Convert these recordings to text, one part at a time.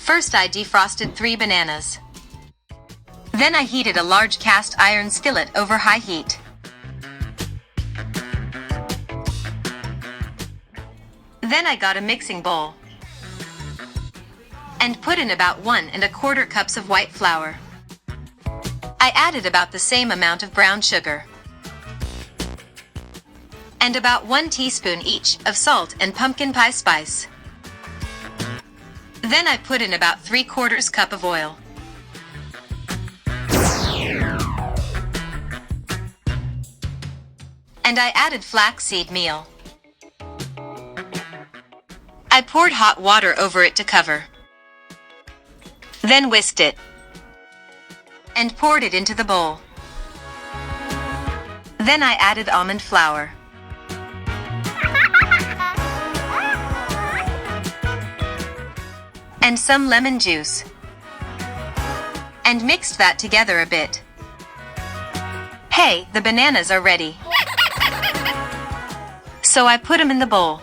First I defrosted 3 bananas. Then I heated a large cast iron skillet over high heat. Then I got a mixing bowl and put in about 1¼ cups of white flour. I added about the same amount of brown sugar and about 1 teaspoon each of salt and pumpkin pie spice. Then I put in about 3/4 cup of oil. And I added flaxseed meal. I poured hot water over it to cover. Then whisked it and poured it into the bowl. Then I added almond flour and some lemon juice and mixed that together a bit. Hey, the bananas are ready. So I put them in the bowl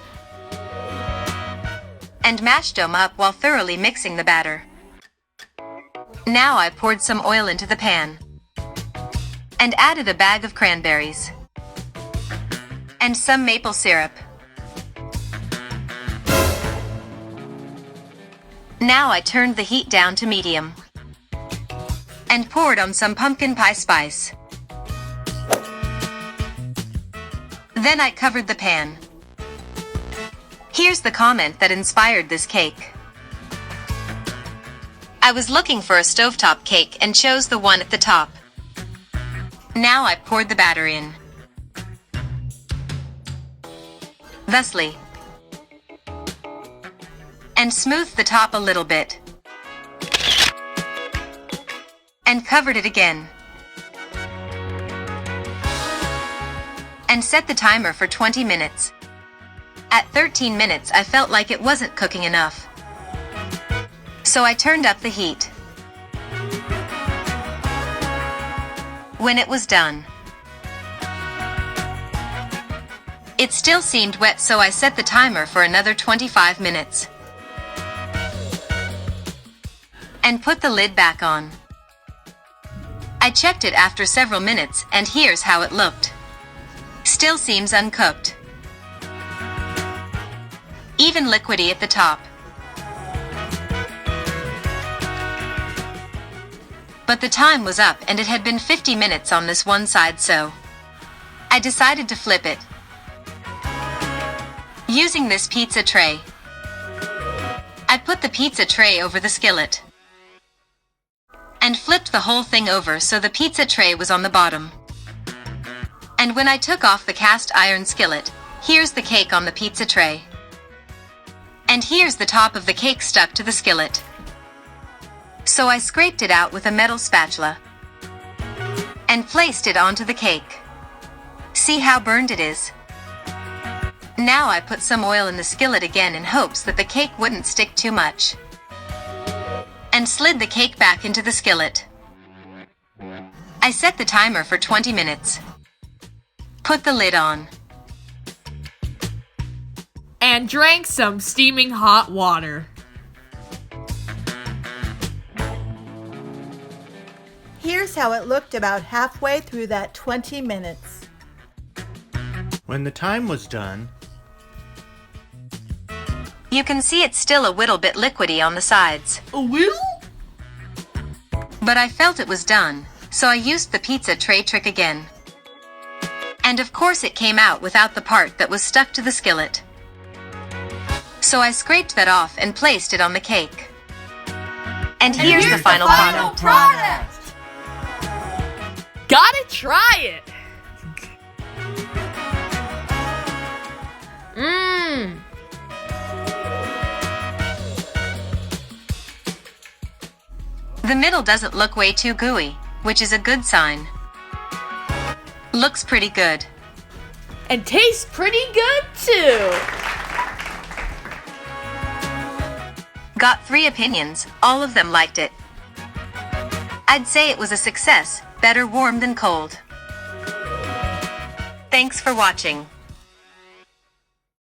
and mashed them up while thoroughly mixing the batter. Now I poured some oil into the pan and added a bag of cranberries and some maple syrup. Now I turned the heat down to medium and poured on some pumpkin pie spice. Then I covered the pan. Here's the comment that inspired this cake. I was looking for a stovetop cake and chose the one at the top. Now I poured the batter in, thusly, and smoothed the top a little bit, and covered it again, and set the timer for 20 minutes. At 13 minutes, I felt like it wasn't cooking enough, so I turned up the heat. When it was done, it still seemed wet, so I set the timer for another 25 minutes and put the lid back on. I checked it after several minutes, and here's how it looked. Still seems uncooked. Even liquidy at the top. But the time was up and it had been 50 minutes on this one side, so I decided to flip it using this pizza tray. I put the pizza tray over the skillet and flipped the whole thing over so the pizza tray was on the bottom. And when I took off the cast iron skillet, here's the cake on the pizza tray. And here's the top of the cake stuck to the skillet. So I scraped it out with a metal spatula and placed it onto the cake. See how burned it is? Now I put some oil in the skillet again in hopes that the cake wouldn't stick too much, and slid the cake back into the skillet. I set the timer for 20 minutes. Put the lid on and drank some steaming hot water. Here's how it looked about halfway through that 20 minutes. When the time was done, you can see it's still a little bit liquidy on the sides. A little? But I felt it was done, so I used the pizza tray trick again. And of course it came out without the part that was stuck to the skillet. So I scraped that off and placed it on the cake. And here's the final product. Gotta try it! The middle doesn't look way too gooey, which is a good sign. Looks pretty good. And tastes pretty good too! Got 3 opinions, all of them liked it. I'd say it was a success, better warm than cold. Thanks for watching.